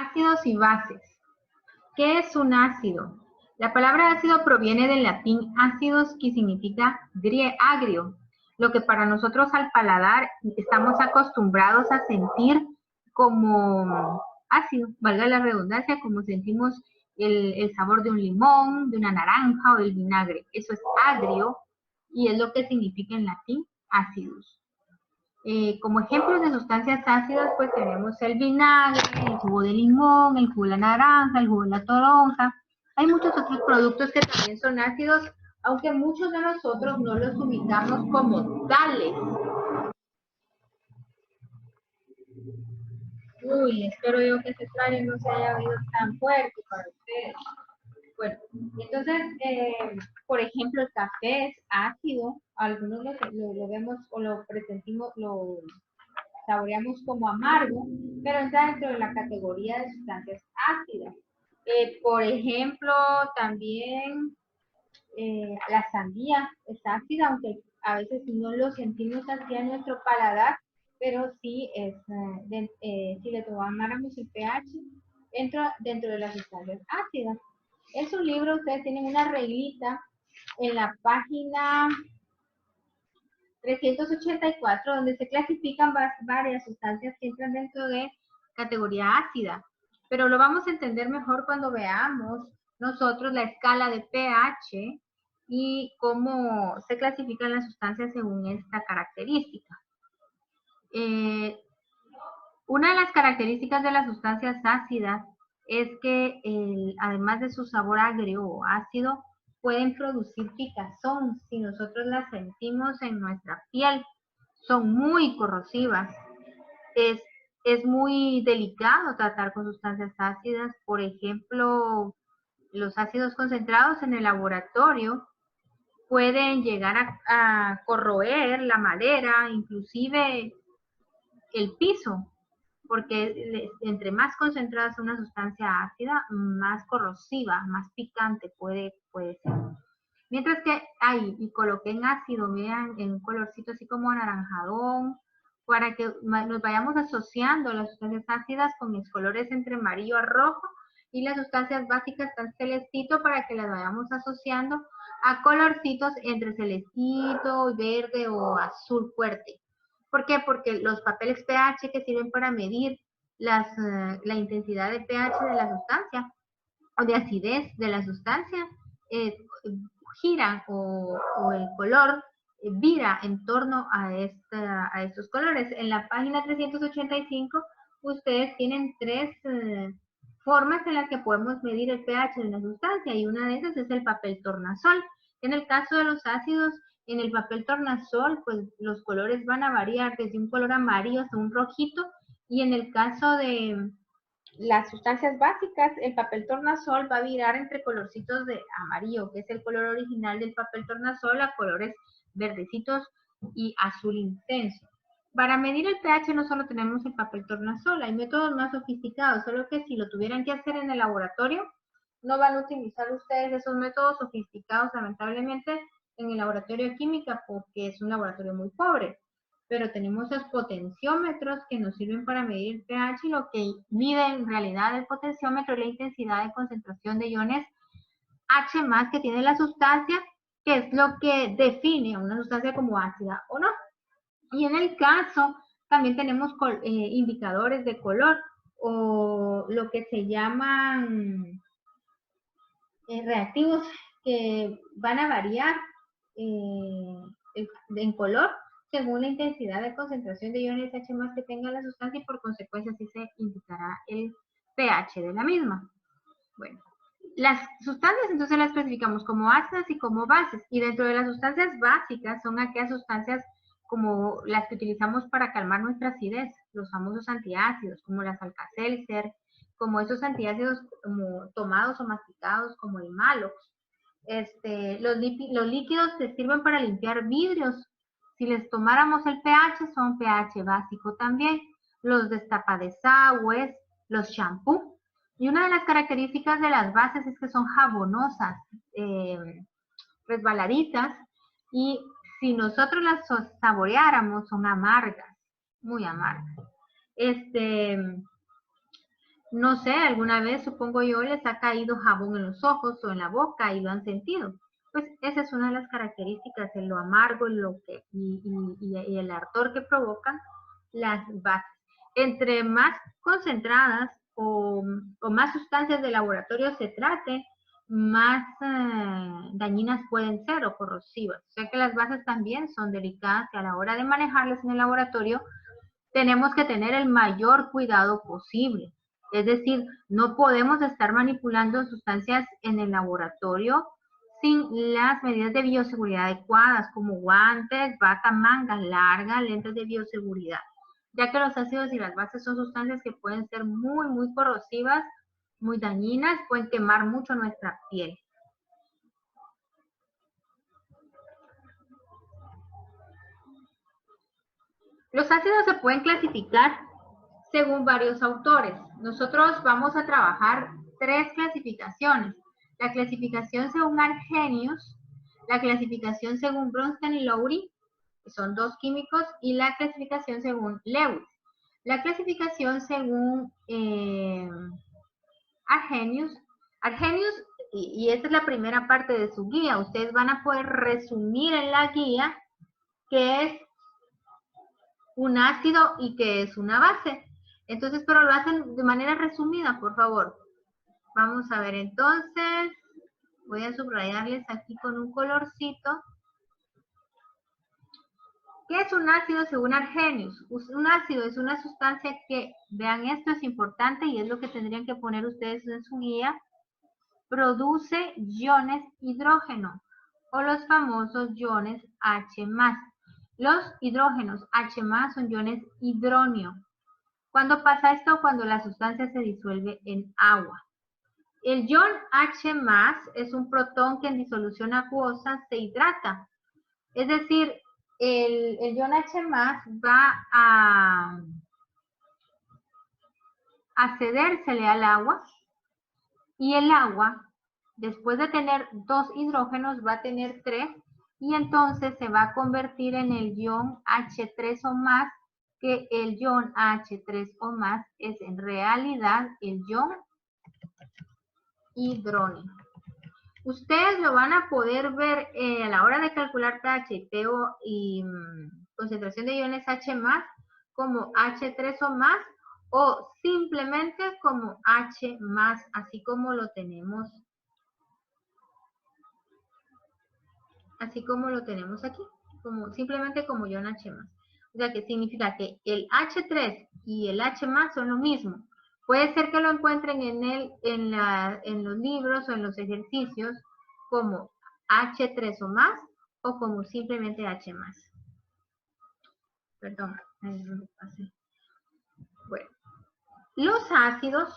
Ácidos y bases. ¿Qué es un ácido? La palabra ácido proviene del latín ácidos, que significa agrio, lo que para nosotros al paladar estamos acostumbrados a sentir como ácido, valga la redundancia, como sentimos el sabor de un limón, de una naranja o del vinagre. Eso es agrio y es lo que significa en latín ácidos. Como ejemplos de sustancias ácidas, pues tenemos el vinagre, el jugo de limón, el jugo de la naranja, el jugo de la toronja. Hay muchos otros productos que también son ácidos, aunque muchos de nosotros no los ubicamos como tales. Uy, espero yo que ese trailer no se haya oído tan fuerte para ustedes. Bueno, entonces, por ejemplo, el café es ácido, algunos lo vemos o lo presentimos, lo saboreamos como amargo, pero entra dentro de la categoría de sustancias ácidas. Por ejemplo, también la sandía es ácida, aunque a veces no lo sentimos así en nuestro paladar, pero sí es, si le tomáramos el pH, entra dentro de las sustancias ácidas. En su libro ustedes tienen una reglita en la página 384, donde se clasifican varias sustancias que entran dentro de categoría ácida. Pero lo vamos a entender mejor cuando veamos nosotros la escala de pH y cómo se clasifican las sustancias según esta característica. Una de las características de las sustancias ácidas es que además de su sabor agrio o ácido, pueden producir picazón si nosotros las sentimos en nuestra piel. Son muy corrosivas. Es muy delicado tratar con sustancias ácidas. Por ejemplo, los ácidos concentrados en el laboratorio pueden llegar a corroer la madera, inclusive el piso, porque entre más concentrada es una sustancia ácida, más corrosiva, más picante puede ser. Mientras que ahí, y coloqué en ácido, vean, en un colorcito así como anaranjadón, para que nos vayamos asociando las sustancias ácidas con mis colores entre amarillo a rojo, y las sustancias básicas tan celestito para que las vayamos asociando a colorcitos entre celestito, verde o azul fuerte. ¿Por qué? Porque los papeles pH que sirven para medir la intensidad de pH de la sustancia o de acidez de la sustancia giran o el color vira en torno a estos colores. En la página 385 ustedes tienen tres formas en las que podemos medir el pH de una sustancia y una de esas es el papel tornasol. En el caso de los ácidos, en el papel tornasol, pues los colores van a variar desde un color amarillo hasta un rojito, y en el caso de las sustancias básicas, el papel tornasol va a virar entre colorcitos de amarillo, que es el color original del papel tornasol, a colores verdecitos y azul intenso. Para medir el pH no solo tenemos el papel tornasol, hay métodos más sofisticados, solo que si lo tuvieran que hacer en el laboratorio, no van a utilizar ustedes esos métodos sofisticados, lamentablemente, en el laboratorio de química, porque es un laboratorio muy pobre. Pero tenemos los potenciómetros que nos sirven para medir el pH, y lo que mide en realidad el potenciómetro es la intensidad de concentración de iones H+ que tiene la sustancia, que es lo que define a una sustancia como ácida o no. Y en el caso, también tenemos indicadores de color, o lo que se llaman reactivos, que van a variar en color según la intensidad de concentración de iones H+ que tenga la sustancia, y por consecuencia así se indicará el pH de la misma. Bueno, las sustancias entonces las clasificamos como ácidas y como bases, y dentro de las sustancias básicas son aquellas sustancias como las que utilizamos para calmar nuestra acidez, los famosos antiácidos, como las Alka-Seltzer, como esos antiácidos como tomados o masticados, como el Malox. Los líquidos que sirven para limpiar vidrios, si les tomáramos el pH, son pH básico también. Los destapadesagües, los champú. Y una de las características de las bases es que son jabonosas, resbaladitas, y si nosotros las saboreáramos son amargas, muy amargas. No sé, alguna vez, supongo yo, les ha caído jabón en los ojos o en la boca y lo han sentido. Pues esa es una de las características de lo amargo y el ardor que provocan las bases. Entre más concentradas o más sustancias de laboratorio se trate, más dañinas pueden ser o corrosivas. O sea que las bases también son delicadas y a la hora de manejarlas en el laboratorio tenemos que tener el mayor cuidado posible. Es decir, no podemos estar manipulando sustancias en el laboratorio sin las medidas de bioseguridad adecuadas, como guantes, bata, mangas largas, lentes de bioseguridad, ya que los ácidos y las bases son sustancias que pueden ser muy corrosivas, muy dañinas, pueden quemar mucho nuestra piel. Los ácidos se pueden clasificar según varios autores. Nosotros vamos a trabajar 3 clasificaciones. La clasificación según Arrhenius, la clasificación según Bronsted y Lowry, que son 2 químicos, y la clasificación según Lewis. La clasificación según Arrhenius, y esta es la primera parte de su guía, ustedes van a poder resumir en la guía qué es un ácido y qué es una base. Entonces, pero lo hacen de manera resumida, por favor. Vamos a ver entonces. Voy a subrayarles aquí con un colorcito. ¿Qué es un ácido según Arrhenius? Un ácido es una sustancia que, vean, esto es importante y es lo que tendrían que poner ustedes en su guía, produce iones hidrógeno o los famosos iones H+. Los hidrógenos H+ son iones hidronio. ¿Cuándo pasa esto? Cuando la sustancia se disuelve en agua. El ion H+ es un protón que en disolución acuosa se hidrata. Es decir, el ion H+ va a cedérsele al agua y el agua, después de tener 2 hidrógenos, va a tener 3 y entonces se va a convertir en el ion H3 o más, que el ion H3 o más es en realidad el ion hidrógeno. Ustedes lo van a poder ver a la hora de calcular pH y concentración de iones H+ como H3 o más o simplemente como H+, así como lo tenemos aquí, simplemente como ion H+. O sea que significa que el H3 y el H+ son lo mismo. Puede ser que lo encuentren en los libros o en los ejercicios como H3 o más o como simplemente H+. Perdón, bueno, los ácidos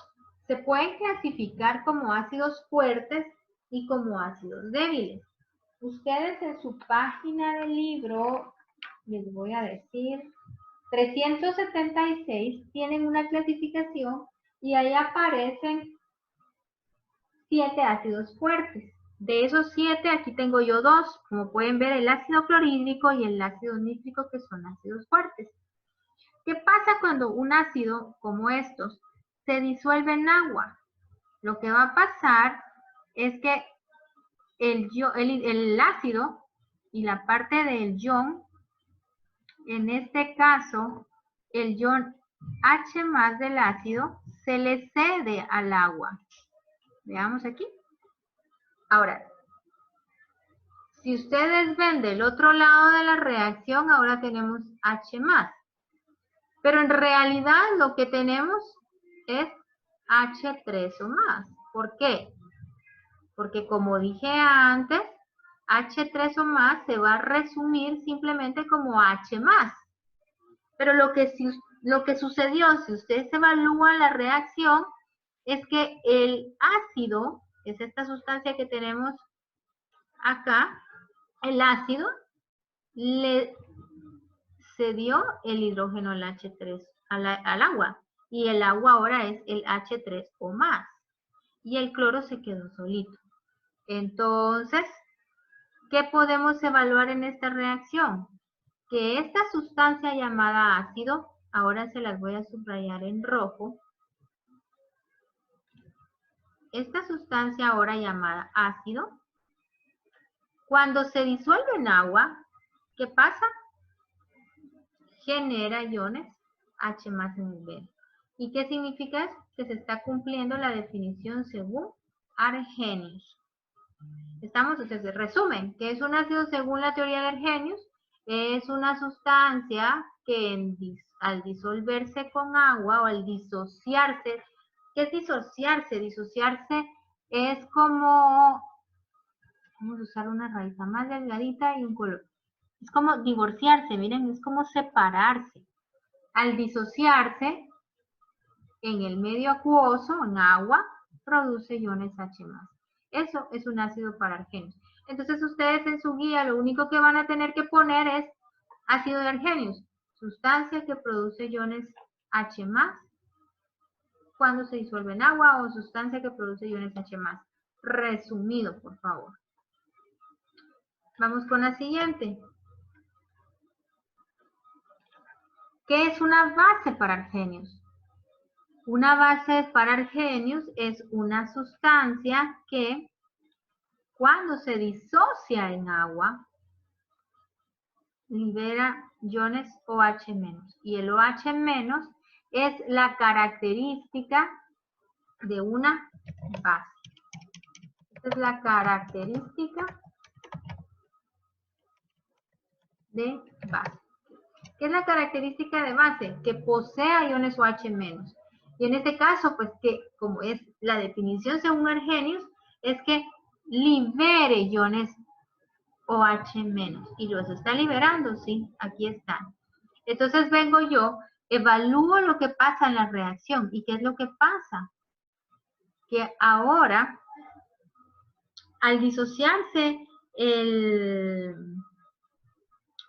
se pueden clasificar como ácidos fuertes y como ácidos débiles. Ustedes en su página del libro, les voy a decir, 376, tienen una clasificación y ahí aparecen 7 ácidos fuertes. De esos 7, aquí tengo yo 2, como pueden ver, el ácido clorhídrico y el ácido nítrico, que son ácidos fuertes. ¿Qué pasa cuando un ácido como estos se disuelve en agua? Lo que va a pasar es que el ácido y la parte del ion, en este caso, el ion H+ del ácido se le cede al agua. Veamos aquí. Ahora, si ustedes ven del otro lado de la reacción, ahora tenemos H+. Pero en realidad lo que tenemos es H3 o más. ¿Por qué? Porque como dije antes, H3 o más se va a resumir simplemente como H+. Pero lo que sucedió, si ustedes evalúan la reacción, es que el ácido, que es esta sustancia que tenemos acá, el ácido le cedió el hidrógeno al H3, al agua, y el agua ahora es el H3 o más, y el cloro se quedó solito. Entonces, ¿qué podemos evaluar en esta reacción? Que esta sustancia llamada ácido, ahora se las voy a subrayar en rojo, esta sustancia ahora llamada ácido, cuando se disuelve en agua, ¿qué pasa? Genera iones H más en el medio. ¿Y qué significa eso? Que se está cumpliendo la definición según Arrhenius. Estamos, entonces, resumen, ¿qué es un ácido según la teoría de Arrhenius? Es una sustancia que al disolverse con agua o al disociarse, ¿qué es disociarse? Disociarse es como, vamos a usar una raíz más delgadita y un color. Es como divorciarse, miren, es como separarse. Al disociarse en el medio acuoso, en agua, produce iones H+. Eso es un ácido para Arrhenius. Entonces ustedes en su guía lo único que van a tener que poner es ácido de Arrhenius, sustancia que produce iones H+, cuando se disuelve en agua, o sustancia que produce iones H+. Resumido, por favor. Vamos con la siguiente. ¿Qué es una base para Arrhenius? Una base para Arrhenius es una sustancia que cuando se disocia en agua libera iones OH-. Y el OH- es la característica de una base. Esta es la característica de base. ¿Qué es la característica de base? Que posea iones OH-. Y en este caso, pues que como es la definición según Arrhenius, es que libere iones OH-. Y los está liberando, ¿sí? Aquí están. Entonces vengo yo, evalúo lo que pasa en la reacción. ¿Y qué es lo que pasa? Que ahora, al disociarse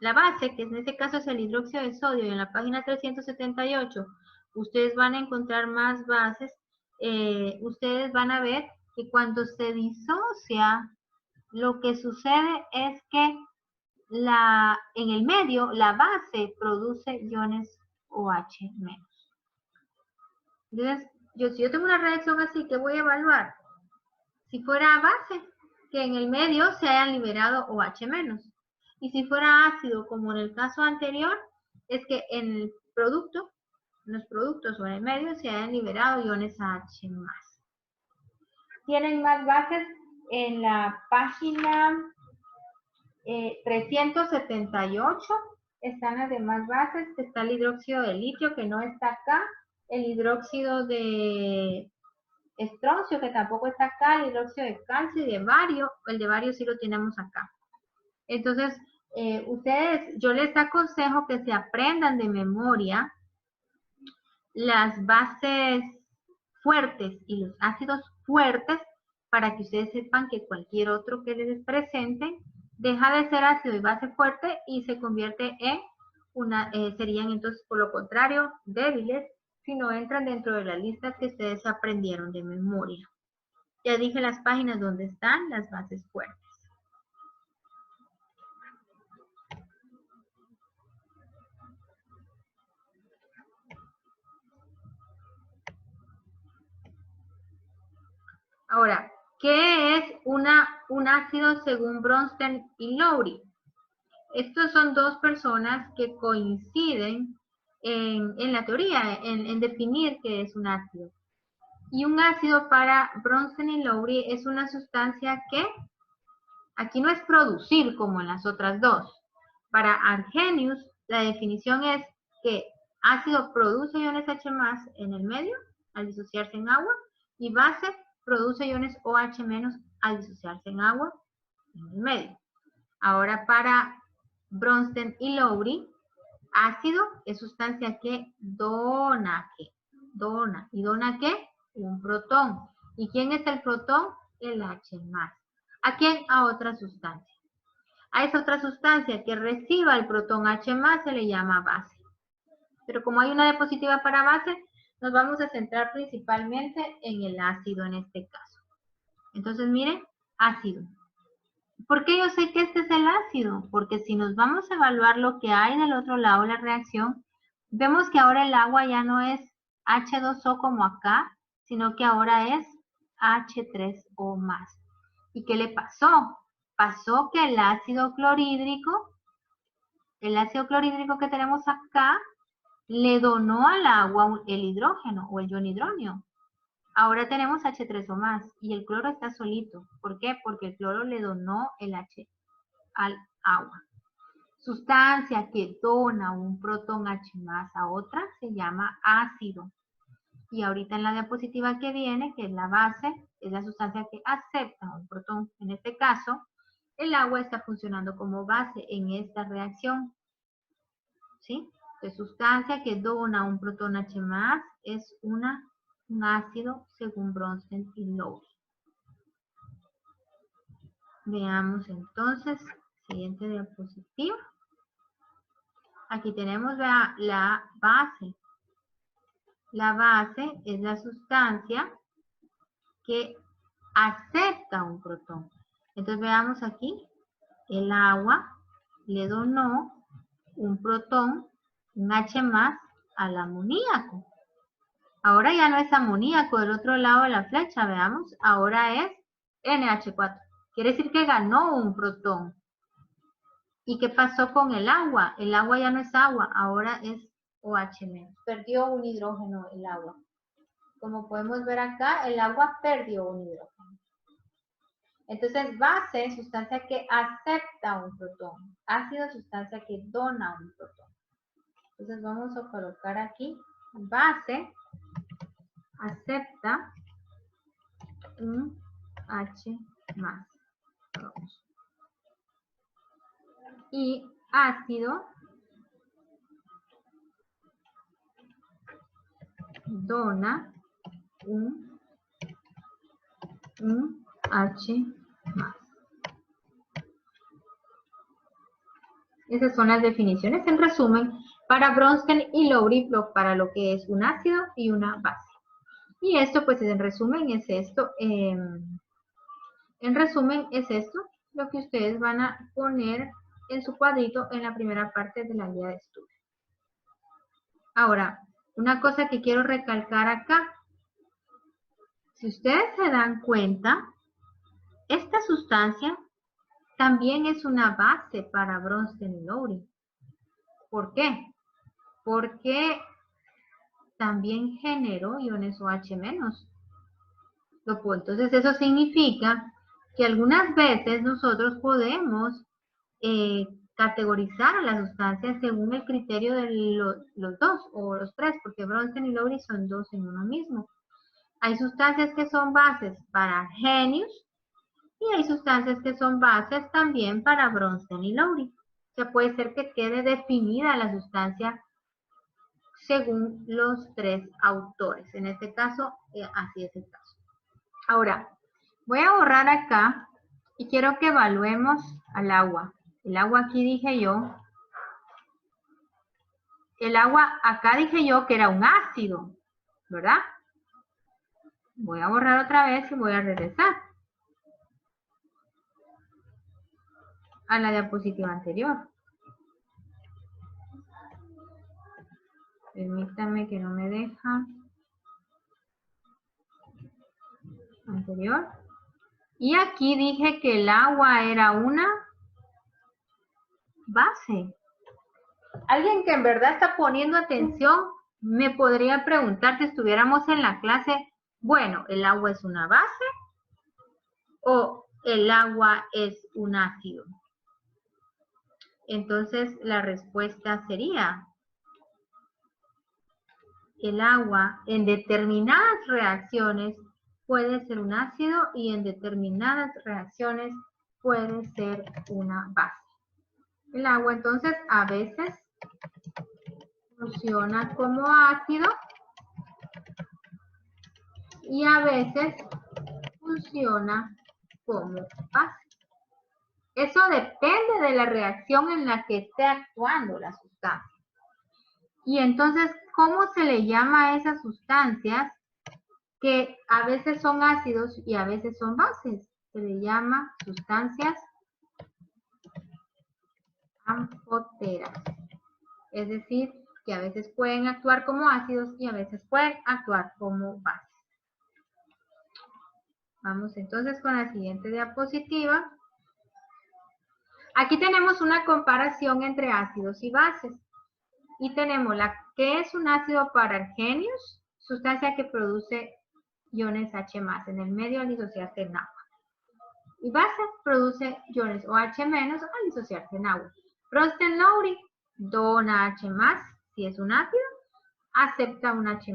la base, que en este caso es el hidróxido de sodio, y en la página 378 ustedes van a encontrar más bases, ustedes van a ver que cuando se disocia, lo que sucede es que en el medio, la base produce iones OH-. Entonces, si yo tengo una reacción así, ¿qué voy a evaluar? Si fuera base, que en el medio se hayan liberado OH-. Y si fuera ácido, como en el caso anterior, es que en el producto, en los productos o en el medio se hayan liberado iones H+. Tienen más bases en la página 378. Están las demás bases, que está el hidróxido de litio, que no está acá, el hidróxido de estroncio, que tampoco está acá, el hidróxido de calcio y de bario, el de bario sí lo tenemos acá. Entonces, ustedes, yo les aconsejo que se aprendan de memoria las bases fuertes y los ácidos fuertes para que ustedes sepan que cualquier otro que les presente deja de ser ácido y base fuerte y se convierte en serían entonces por lo contrario débiles si no entran dentro de las listas que ustedes aprendieron de memoria. Ya dije las páginas donde están las bases fuertes. Ahora, ¿qué es un ácido según Bronsted y Lowry? Estos son dos personas que coinciden en la teoría, en definir qué es un ácido. Y un ácido para Bronsted y Lowry es una sustancia que aquí no es producir como en las otras dos. Para Arrhenius, la definición es que ácido produce iones H+ en el medio al disociarse en agua y base produce iones OH- al disociarse en agua en el medio. Ahora para Bronsted y Lowry, ácido es sustancia que dona, ¿y dona qué? Un protón. ¿Y quién es el protón? El H+. ¿A quién? A otra sustancia. A esa otra sustancia que reciba el protón H+ se le llama base. Pero como hay una diapositiva para base, nos vamos a centrar principalmente en el ácido en este caso. Entonces, miren, ácido. ¿Por qué yo sé que este es el ácido? Porque si nos vamos a evaluar lo que hay del otro lado de la reacción, vemos que ahora el agua ya no es H2O como acá, sino que ahora es H3O más. ¿Y qué le pasó? Pasó que el ácido clorhídrico que tenemos acá, le donó al agua el hidrógeno o el ion hidrógeno. Ahora tenemos H3O más y el cloro está solito. ¿Por qué? Porque el cloro le donó el H al agua. Sustancia que dona un protón H más a otra se llama ácido. Y ahorita en la diapositiva que viene, que es la base, es la sustancia que acepta un protón. En este caso, el agua está funcionando como base en esta reacción. ¿Sí? De sustancia que dona un protón H más es un ácido según Bronsted y Lowry. Veamos entonces, siguiente diapositiva. Aquí tenemos la base. La base es la sustancia que acepta un protón. Entonces veamos aquí, el agua le donó un protón, un H más, al amoníaco. Ahora ya no es amoníaco del otro lado de la flecha, veamos, ahora es NH4. Quiere decir que ganó un protón. ¿Y qué pasó con el agua? El agua ya no es agua, ahora es OH-. Perdió un hidrógeno el agua. Como podemos ver acá, el agua perdió un hidrógeno. Entonces, base, sustancia que acepta un protón. Ácido, sustancia que dona un protón. Entonces, vamos a colocar aquí, base, acepta un H más. Y ácido dona un H más. Esas son las definiciones en resumen para Bronsted y Lowry para lo que es un ácido y una base. Y esto pues en resumen es esto. En resumen es esto lo que ustedes van a poner en su cuadrito en la primera parte de la guía de estudio. Ahora, una cosa que quiero recalcar acá. Si ustedes se dan cuenta, esta sustancia también es una base para Bronsted y Lowry. ¿Por qué? Porque también generó iones OH-. Entonces eso significa que algunas veces nosotros podemos categorizar a las sustancias según el criterio de los dos o los tres, porque Bronsted y Lowry son dos en uno mismo. Hay sustancias que son bases para Arrhenius y hay sustancias que son bases también para Bronsted y Lowry. O sea, puede ser que quede definida la sustancia según los tres autores. En este caso, así es el caso. Ahora, voy a borrar acá y quiero que evaluemos al agua. El agua aquí dije yo. El agua acá dije yo que era un ácido, ¿verdad? Voy a borrar otra vez y voy a regresar a la diapositiva anterior. Permítame que no me deja. Anterior. Y aquí dije que el agua era una base. Alguien que en verdad está poniendo atención me podría preguntar si estuviéramos en la clase, bueno, ¿el agua es una base o el agua es un ácido? Entonces la respuesta sería, el agua en determinadas reacciones puede ser un ácido y en determinadas reacciones puede ser una base. El agua entonces a veces funciona como ácido y a veces funciona como base. Eso depende de la reacción en la que esté actuando la sustancia. Y entonces, ¿cómo se le llama a esas sustancias que a veces son ácidos y a veces son bases? Se le llama sustancias anfoteras. Es decir, que a veces pueden actuar como ácidos y a veces pueden actuar como bases. Vamos entonces con la siguiente diapositiva. Aquí tenemos una comparación entre ácidos y bases. Y tenemos que es un ácido parargenius, sustancia que produce iones H+, en el medio al disociarse en agua. Y base produce iones OH- al disociarse en agua. Bronsted-Lowry dona H+, si es un ácido, acepta un H+,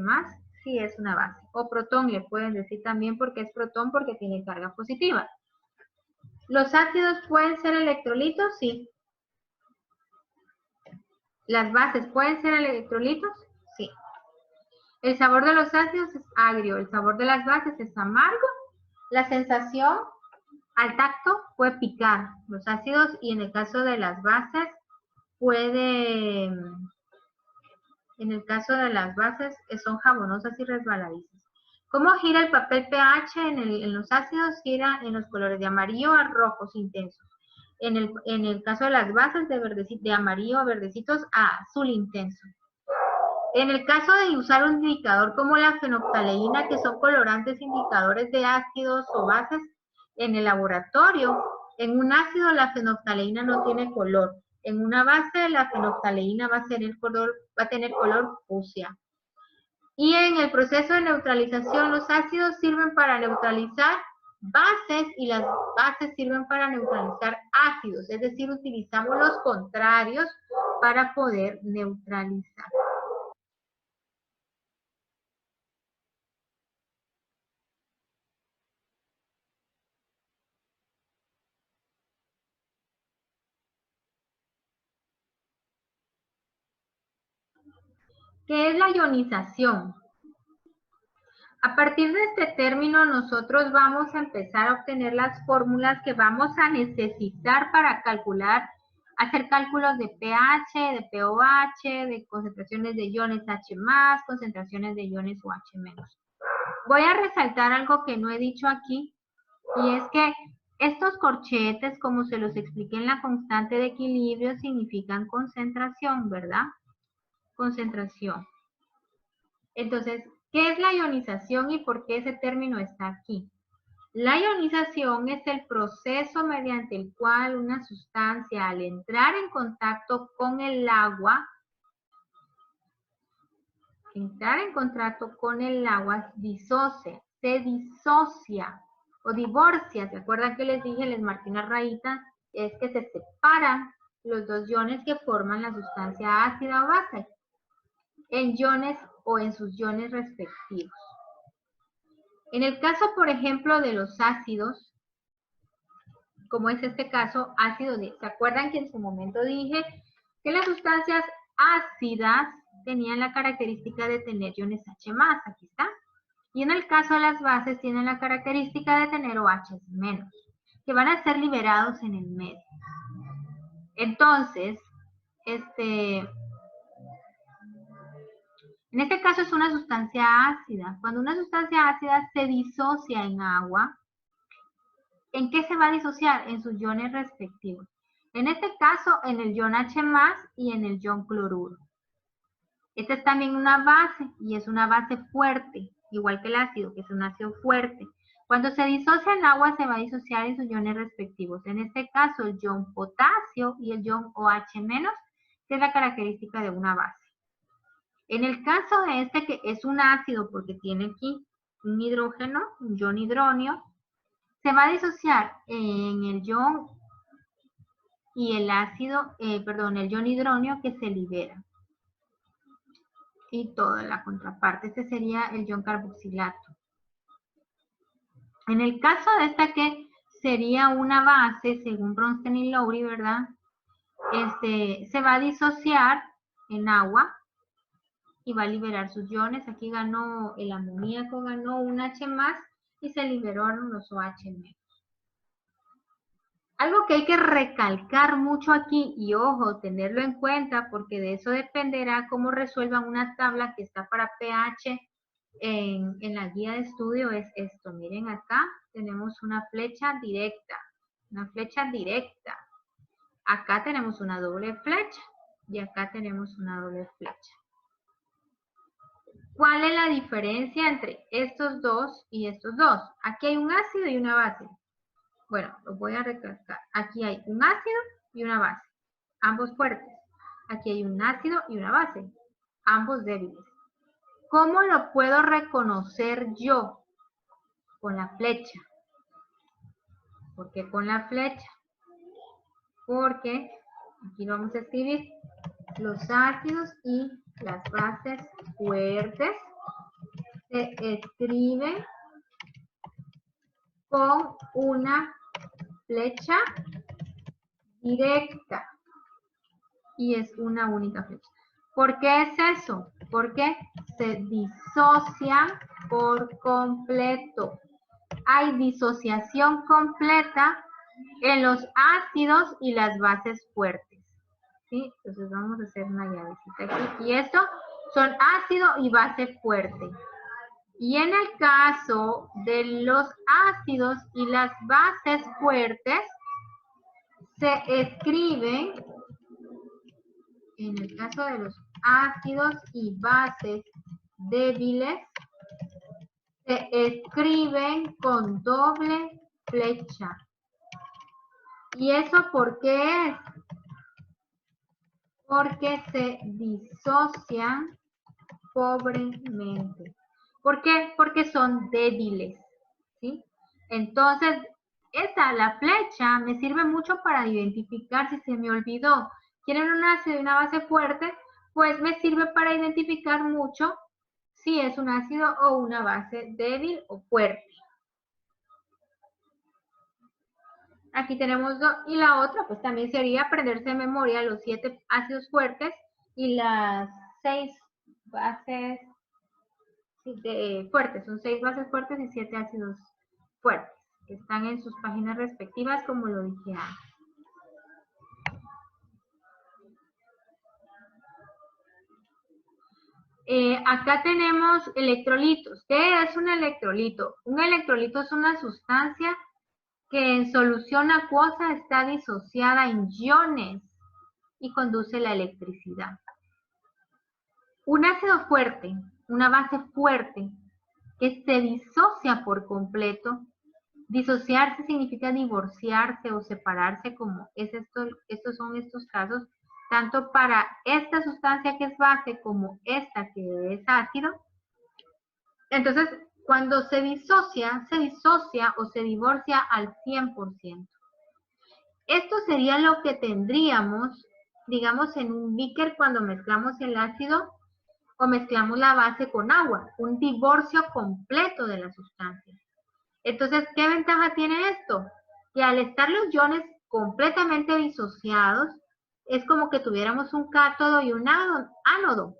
si es una base. O protón le pueden decir también porque es protón porque tiene carga positiva. ¿Los ácidos pueden ser electrolitos? Sí. ¿Las bases pueden ser electrolitos? Sí. El sabor de los ácidos es agrio, el sabor de las bases es amargo. La sensación al tacto puede picar los ácidos y en el caso de las bases son jabonosas y resbaladizas. ¿Cómo gira el papel pH en los ácidos? Gira en los colores de amarillo a rojos intensos. En el caso de las bases, de amarillo a verdecitos a azul intenso. En el caso de usar un indicador como la fenolftaleína, que son colorantes indicadores de ácidos o bases, en el laboratorio, en un ácido la fenolftaleína no tiene color. En una base la fenolftaleína va a tener color fucsia. Y en el proceso de neutralización, los ácidos sirven para neutralizar bases y las bases sirven para neutralizar ácidos. Es decir, utilizamos los contrarios para poder neutralizar. ¿Qué es la ionización? A partir de este término, nosotros vamos a empezar a obtener las fórmulas que vamos a necesitar para hacer cálculos de pH, de pOH, de concentraciones de iones H+, concentraciones de iones OH-. Voy a resaltar algo que no he dicho aquí, y es que estos corchetes, como se los expliqué en la constante de equilibrio, significan concentración, ¿verdad? Concentración. Entonces, ¿qué es la ionización y por qué ese término está aquí? La ionización es el proceso mediante el cual una sustancia, al entrar en contacto con el agua, se disocia o divorcia. ¿Se acuerdan que les dije, les marqué una rayita? Es que se separan los dos iones que forman la sustancia ácida o base en iones o en sus iones respectivos. En el caso, por ejemplo, de los ácidos, como es este caso, ¿se acuerdan que en su momento dije que las sustancias ácidas tenían la característica de tener iones H+, aquí está? Y en el caso de las bases tienen la característica de tener OH-, que van a ser liberados en el medio. Entonces, en este caso es una sustancia ácida. Cuando una sustancia ácida se disocia en agua, ¿en qué se va a disociar? En sus iones respectivos. En este caso, en el ion H+ y en el ion cloruro. Esta es también una base y es una base fuerte, igual que el ácido, que es un ácido fuerte. Cuando se disocia en agua, se va a disociar en sus iones respectivos. En este caso, el ion potasio y el ion OH-, que es la característica de una base. En el caso de este, que es un ácido porque tiene aquí un hidrógeno, un ion hidronio, se va a disociar en el ion y el el ion hidronio que se libera. Y toda la contraparte, este sería el ion carboxilato. En el caso de esta que sería una base, según Bronsted y Lowry, ¿verdad? Se va a disociar en agua y va a liberar sus iones. Aquí ganó el amoníaco, ganó un H+ y se liberaron los OH-. Algo que hay que recalcar mucho aquí, y ojo, tenerlo en cuenta, porque de eso dependerá cómo resuelvan una tabla que está para pH en la guía de estudio, es esto. Miren acá, tenemos una flecha directa, Acá tenemos una doble flecha y acá tenemos una doble flecha. ¿Cuál es la diferencia entre estos dos y estos dos? Aquí hay un ácido y una base. Bueno, lo voy a recalcar. Aquí hay un ácido y una base, ambos fuertes. Aquí hay un ácido y una base, ambos débiles. ¿Cómo lo puedo reconocer yo? Con la flecha. ¿Por qué con la flecha? Porque aquí vamos a escribir los ácidos y las bases fuertes se escriben con una flecha directa y es una única flecha. ¿Por qué es eso? Porque se disocian por completo. Hay disociación completa en los ácidos y las bases fuertes. ¿Sí? Entonces vamos a hacer una llavecita aquí. Y esto son ácido y base fuerte. Y en el caso de los ácidos y las bases fuertes, se escriben, en el caso de los ácidos y bases débiles, se escriben con doble flecha. ¿Y eso por qué es? Porque se disocian pobremente. ¿Por qué? Porque son débiles, ¿sí? Entonces, la flecha me sirve mucho para identificar si se me olvidó. ¿Quieren un ácido y una base fuerte? Pues me sirve para identificar mucho si es un ácido o una base débil o fuerte. Aquí tenemos dos. Y la otra, pues también sería aprenderse de memoria los 7 ácidos fuertes y las 6 bases fuertes. Son 6 bases fuertes y 7 ácidos fuertes, que están en sus páginas respectivas, como lo dije antes. Acá tenemos electrolitos. ¿Qué es un electrolito? Un electrolito es una sustancia que en solución acuosa está disociada en iones y conduce la electricidad. Un ácido fuerte, una base fuerte, que se disocia por completo. Disociarse significa divorciarse o separarse, como estos son estos casos, tanto para esta sustancia que es base como esta que es ácido. Entonces, cuando se disocia o se divorcia al 100%. Esto sería lo que tendríamos, digamos, en un beaker cuando mezclamos el ácido o mezclamos la base con agua, un divorcio completo de la sustancia. Entonces, ¿qué ventaja tiene esto? Que al estar los iones completamente disociados, es como que tuviéramos un cátodo y un ánodo,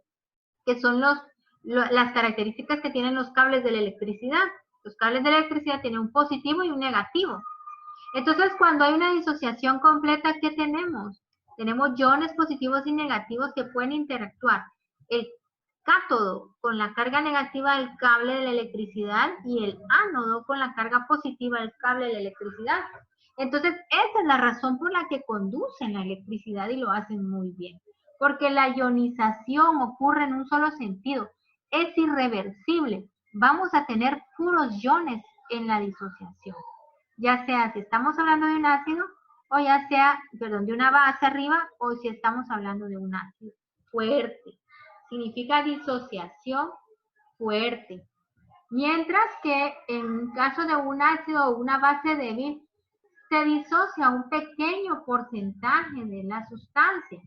que son las características que tienen los cables de la electricidad. Los cables de la electricidad tienen un positivo y un negativo. Entonces, cuando hay una disociación completa, ¿qué tenemos? Tenemos iones positivos y negativos que pueden interactuar. El cátodo con la carga negativa del cable de la electricidad y el ánodo con la carga positiva del cable de la electricidad. Entonces, esa es la razón por la que conducen la electricidad y lo hacen muy bien. Porque la ionización ocurre en un solo sentido. Es irreversible. Vamos a tener puros iones en la disociación. Ya sea si estamos hablando de un ácido o ya sea, perdón, de una base arriba o si estamos hablando de un ácido fuerte. Significa disociación fuerte. Mientras que en caso de un ácido o una base débil, se disocia un pequeño porcentaje de la sustancia.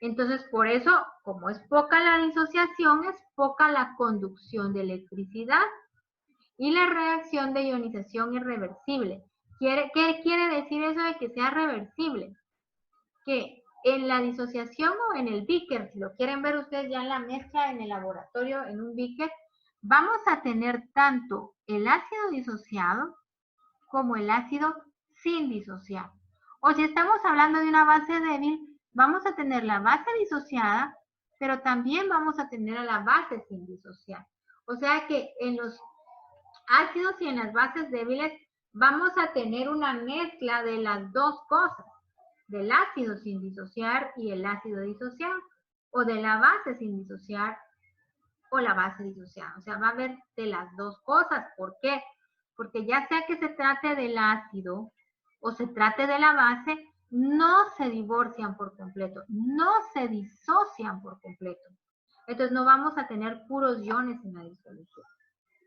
Entonces, por eso, como es poca la disociación, es poca la conducción de electricidad. Y la reacción de ionización irreversible. ¿Qué quiere decir eso de que sea reversible? Que en la disociación o en el beaker, si lo quieren ver ustedes ya en la mezcla en el laboratorio, en un beaker, vamos a tener tanto el ácido disociado como el ácido sin disociar. O si estamos hablando de una base débil, vamos a tener la base disociada, pero también vamos a tener a la base sin disociar. O sea que en los ácidos y en las bases débiles vamos a tener una mezcla de las dos cosas, del ácido sin disociar y el ácido disociado, o de la base sin disociar o la base disociada. O sea, va a haber de las dos cosas. ¿Por qué? Porque ya sea que se trate del ácido o se trate de la base, no se divorcian por completo, no se disocian por completo. Entonces no vamos a tener puros iones en la disolución.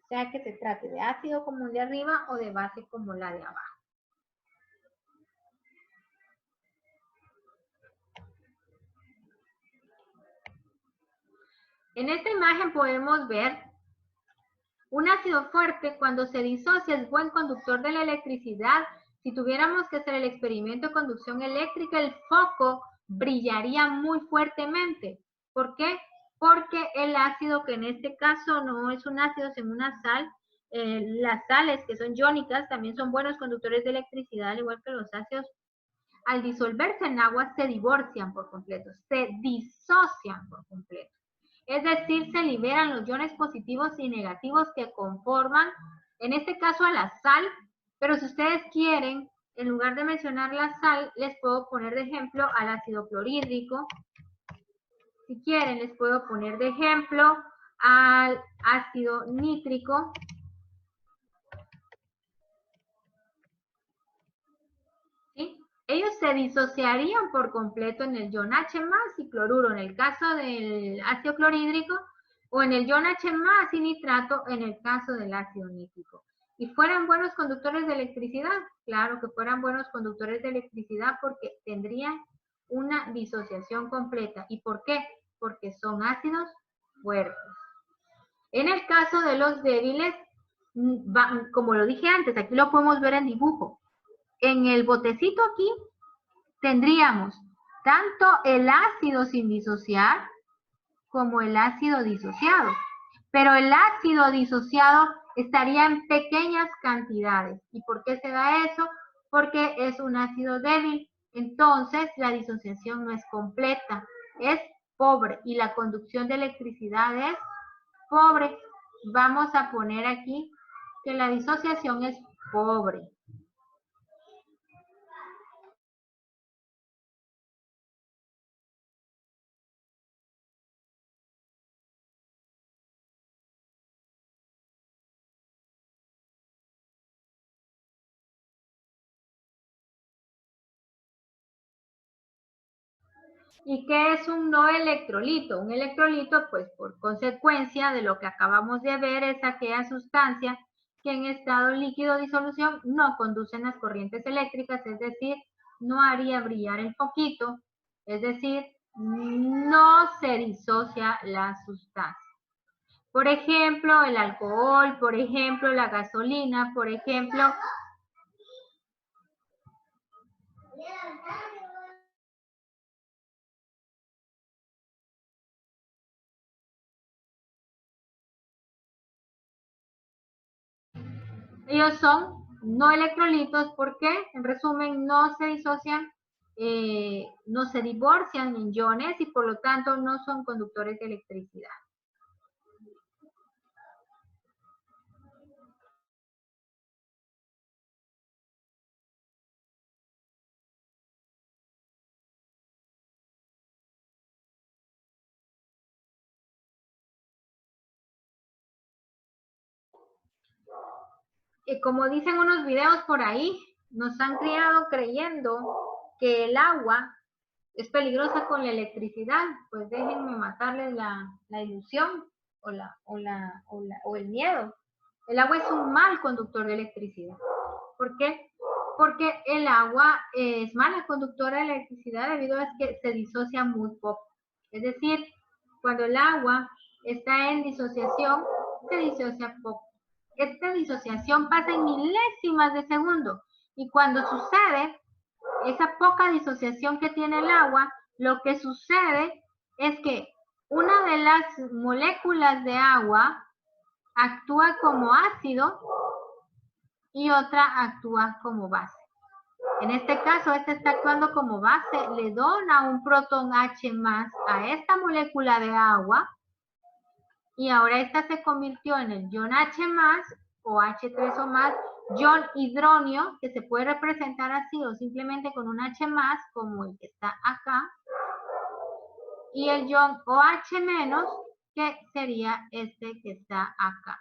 Sea que se trate de ácido como el de arriba o de base como la de abajo. En esta imagen podemos ver un ácido fuerte cuando se disocia es buen conductor de la electricidad. Si tuviéramos que hacer el experimento de conducción eléctrica, el foco brillaría muy fuertemente. ¿Por qué? Porque el ácido, que en este caso no es un ácido, sino una sal, las sales que son iónicas también son buenos conductores de electricidad, al igual que los ácidos. Al disolverse en agua se divorcian por completo, se disocian por completo. Es decir, se liberan los iones positivos y negativos que conforman, en este caso, a la sal, pero si ustedes quieren, en lugar de mencionar la sal, les puedo poner de ejemplo al ácido clorhídrico. Si quieren, les puedo poner de ejemplo al ácido nítrico. ¿Sí? Ellos se disociarían por completo en el ion H+ y cloruro, en el caso del ácido clorhídrico, o en el ion H+ y nitrato, en el caso del ácido nítrico. ¿Y fueran buenos conductores de electricidad? Claro que fueran buenos conductores de electricidad porque tendrían una disociación completa. ¿Y por qué? Porque son ácidos fuertes. En el caso de los débiles, como lo dije antes, aquí lo podemos ver en dibujo. En el botecito aquí tendríamos tanto el ácido sin disociar como el ácido disociado. Pero el ácido disociado estaría en pequeñas cantidades. ¿Y por qué se da eso? Porque es un ácido débil. Entonces la disociación no es completa, es pobre y la conducción de electricidad es pobre. Vamos a poner aquí que la disociación es pobre. ¿Y qué es un no electrolito? Un electrolito, pues por consecuencia de lo que acabamos de ver, es aquella sustancia que en estado líquido de disolución no conducen las corrientes eléctricas, es decir, no haría brillar el foquito, es decir, no se disocia la sustancia. Por ejemplo, el alcohol, por ejemplo, la gasolina, por ejemplo, ellos son no electrolitos porque, en resumen, no se disocian, no se divorcian en iones y por lo tanto no son conductores de electricidad. Como dicen unos videos por ahí, nos han criado creyendo que el agua es peligrosa con la electricidad, pues déjenme matarles la ilusión o el miedo. El agua es un mal conductor de electricidad. ¿Por qué? Porque el agua es mala conductora de electricidad debido a que se disocia muy poco. Es decir, cuando el agua está en disociación, se disocia poco. Esta disociación pasa en milésimas de segundo y cuando sucede esa poca disociación que tiene el agua, lo que sucede es que una de las moléculas de agua actúa como ácido y otra actúa como base. En este caso, esta está actuando como base, le dona un protón H+ a esta molécula de agua y ahora esta se convirtió en el ion H+ o H3 o más, ion hidronio, que se puede representar así o simplemente con un H+, como el que está acá, y el ion OH-, que se sería este que está acá.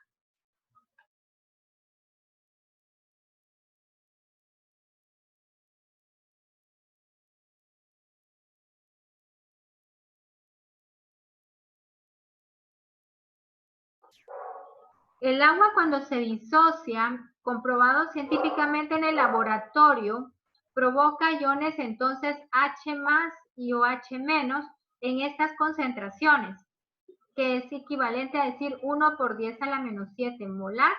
El agua cuando se disocia, comprobado científicamente en el laboratorio, provoca iones entonces H+ y OH- en estas concentraciones, que es equivalente a decir 1 por 10 a la menos 7 molar,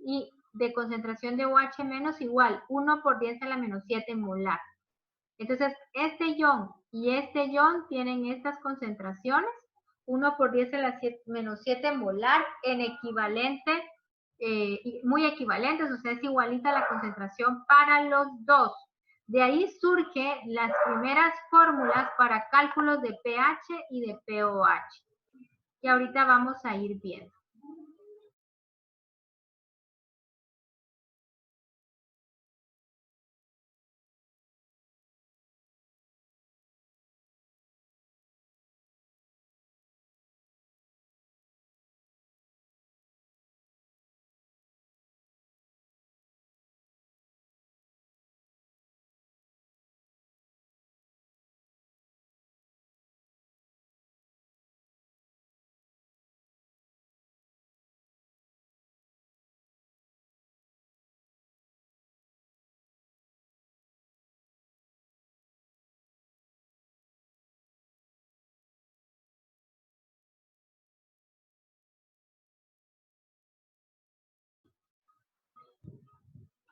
y de concentración de OH- igual 1 por 10 a la menos 7 molar. Entonces, este ion y este ion tienen estas concentraciones, 1 por 10 a la menos 7 molar, en equivalente, muy equivalentes, o sea, es igualita la concentración para los dos. De ahí surgen las primeras fórmulas para cálculos de pH y de pOH, que ahorita vamos a ir viendo.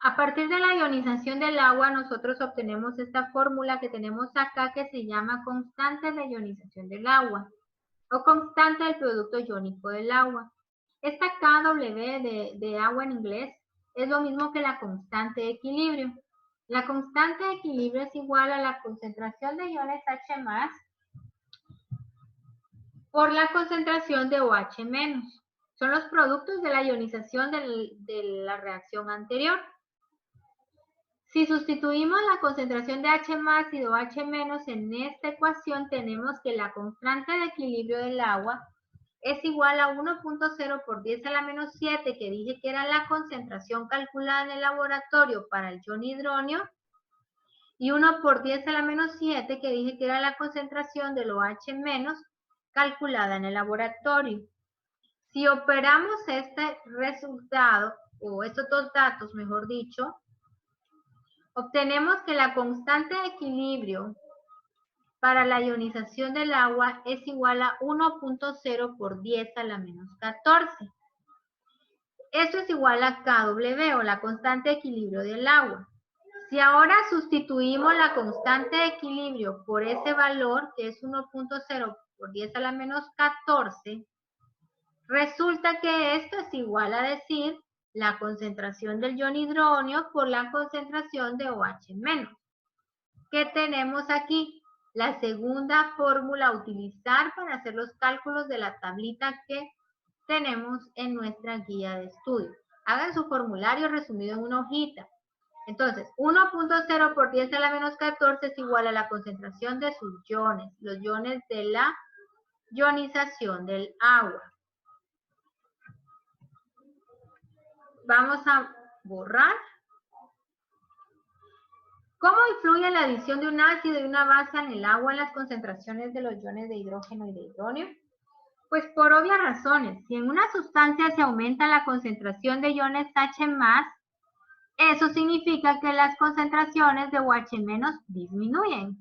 A partir de la ionización del agua, nosotros obtenemos esta fórmula que tenemos acá, que se llama constante de ionización del agua o constante del producto iónico del agua. Esta KW de agua en inglés es lo mismo que la constante de equilibrio. La constante de equilibrio es igual a la concentración de iones H+ por la concentración de OH-. Son los productos de la ionización de la reacción anterior. Si sustituimos la concentración de H+ y de OH- en esta ecuación, tenemos que la constante de equilibrio del agua es igual a 1.0 por 10 a la menos 7, que dije que era la concentración calculada en el laboratorio para el ion hidronio, y 1 por 10 a la menos 7, que dije que era la concentración del OH- calculada en el laboratorio. Si operamos este resultado, o estos dos datos, mejor dicho, obtenemos que la constante de equilibrio para la ionización del agua es igual a 1.0 por 10 a la menos 14. Esto es igual a KW, o la constante de equilibrio del agua. Si ahora sustituimos la constante de equilibrio por ese valor, que es 1.0 por 10 a la menos 14, resulta que esto es igual a decir la concentración del ion hidronio por la concentración de OH-. ¿Qué tenemos aquí? La segunda fórmula a utilizar para hacer los cálculos de la tablita que tenemos en nuestra guía de estudio. Hagan su formulario resumido en una hojita. Entonces, 1.0 por 10 a la menos 14 es igual a la concentración de sus iones, los iones de la ionización del agua. Vamos a borrar. ¿Cómo influye la adición de un ácido y una base en el agua en las concentraciones de los iones de hidrógeno y de hidronio? Pues por obvias razones. Si en una sustancia se aumenta la concentración de iones H+, eso significa que las concentraciones de OH- disminuyen,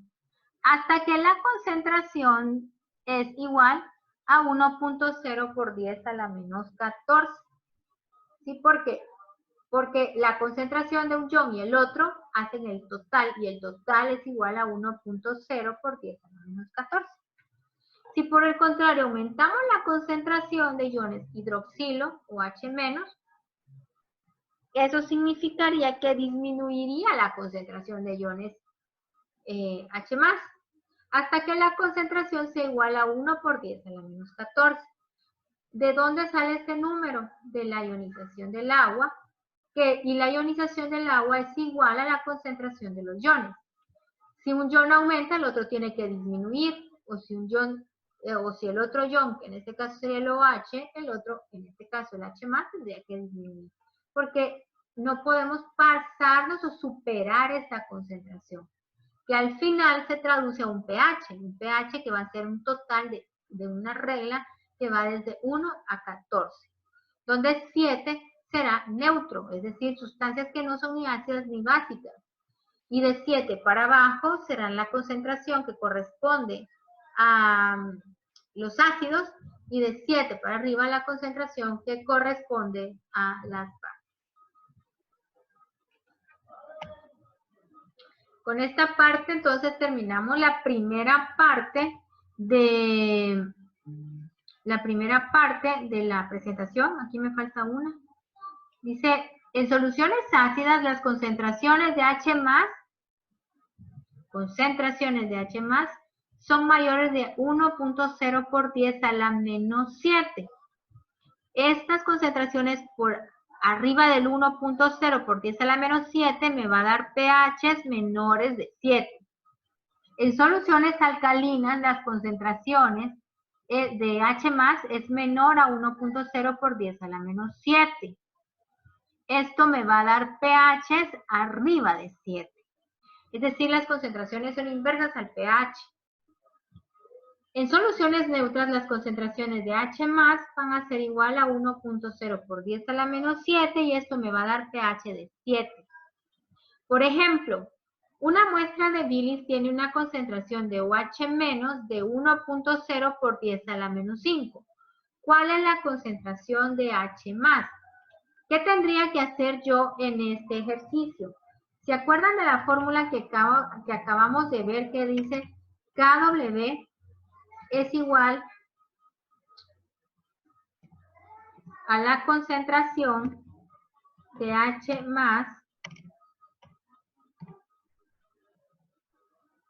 hasta que la concentración es igual a 1.0 por 10 a la menos 14. ¿Sí? ¿Por qué? Porque la concentración de un ion y el otro hacen el total, y el total es igual a 1.0 por 10 a la menos 14. Si por el contrario aumentamos la concentración de iones hidroxilo o H-, eso significaría que disminuiría la concentración de iones H+, hasta que la concentración sea igual a 1 por 10 a la menos 14. ¿De dónde sale este número? De la ionización del agua, y la ionización del agua es igual a la concentración de los iones. Si un ion aumenta, el otro tiene que disminuir, o si un ion o si el otro ion, que en este caso sería el OH, el otro, en este caso el H+, tendría que disminuir. Porque no podemos pasarnos o superar esta concentración, que al final se traduce a un pH que va a ser un total de una regla que va desde 1 a 14, donde 7 será neutro, es decir, sustancias que no son ni ácidas ni básicas. Y de 7 para abajo será la concentración que corresponde a los ácidos, y de 7 para arriba la concentración que corresponde a las bases. Con esta parte entonces terminamos la primera parte de la presentación. Aquí me falta una. Dice, en soluciones ácidas las concentraciones de H+, son mayores de 1.0 por 10 a la menos 7. Estas concentraciones por arriba del 1.0 por 10 a la menos 7 me va a dar pHs menores de 7. En soluciones alcalinas, las concentraciones de H+ es menor a 1.0 por 10 a la menos 7. Esto me va a dar pHs arriba de 7. Es decir, las concentraciones son inversas al pH. En soluciones neutras, las concentraciones de H+ van a ser igual a 1.0 por 10 a la menos 7 y esto me va a dar pH de 7. Por ejemplo, una muestra de bilis tiene una concentración de OH- de 1.0 por 10 a la menos 5. ¿Cuál es la concentración de H+? ¿Qué tendría que hacer yo en este ejercicio? ¿Se acuerdan de la fórmula que acabamos de ver que dice KW es igual a la concentración de H+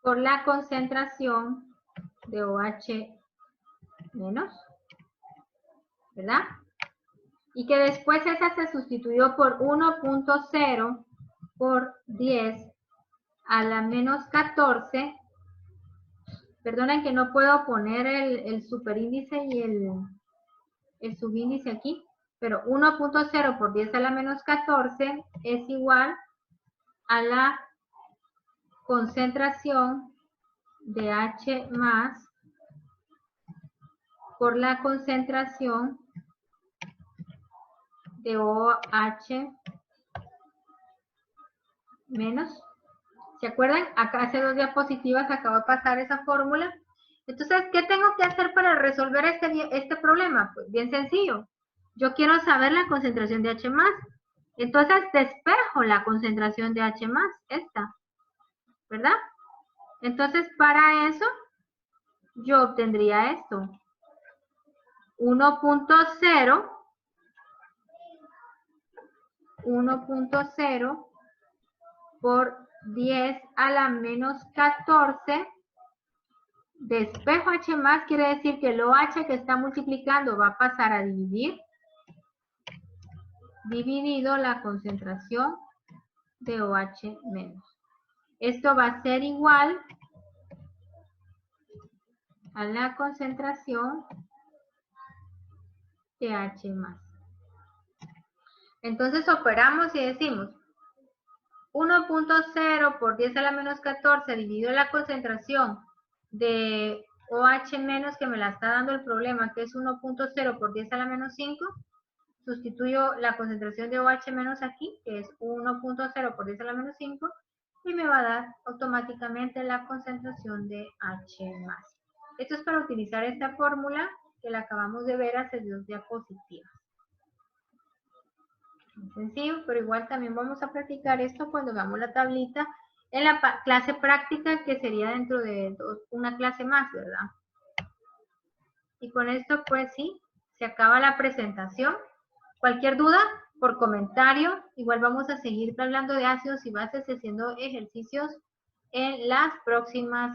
por la concentración de OH-, ¿verdad? Y que después esa se sustituyó por 1.0 por 10 a la menos 14. Perdonen que no puedo poner el superíndice y el subíndice aquí, pero 1.0 por 10 a la menos 14 es igual a la concentración de H+ por la concentración de OH-. ¿Se acuerdan? Acá hace 2 diapositivas acabo de pasar esa fórmula. Entonces, ¿qué tengo que hacer para resolver este problema? Pues bien sencillo. Yo quiero saber la concentración de H+. Entonces, despejo la concentración de H+, esta, ¿verdad? Entonces, para eso, yo obtendría esto. 1.0 por 10 a la menos 14. Despejo H+, quiere decir que el OH que está multiplicando va a pasar a dividir, dividido la concentración de OH-. Esto va a ser igual a la concentración de H+. Entonces operamos y decimos 1.0 por 10 a la menos 14 dividido la concentración de OH- que me la está dando el problema, que es 1.0 por 10 a la menos 5. Sustituyo la concentración de OH- aquí, que es 1.0 por 10 a la menos 5, y me va a dar automáticamente la concentración de H+. Esto es para utilizar esta fórmula que la acabamos de ver hace 2 diapositivas. Muy sencillo, pero igual también vamos a practicar esto cuando veamos la tablita en la clase práctica, que sería dentro de una clase más, ¿verdad? Y con esto, pues sí, se acaba la presentación. Cualquier duda, por comentario. Igual vamos a seguir hablando de ácidos y bases y haciendo ejercicios en las próximas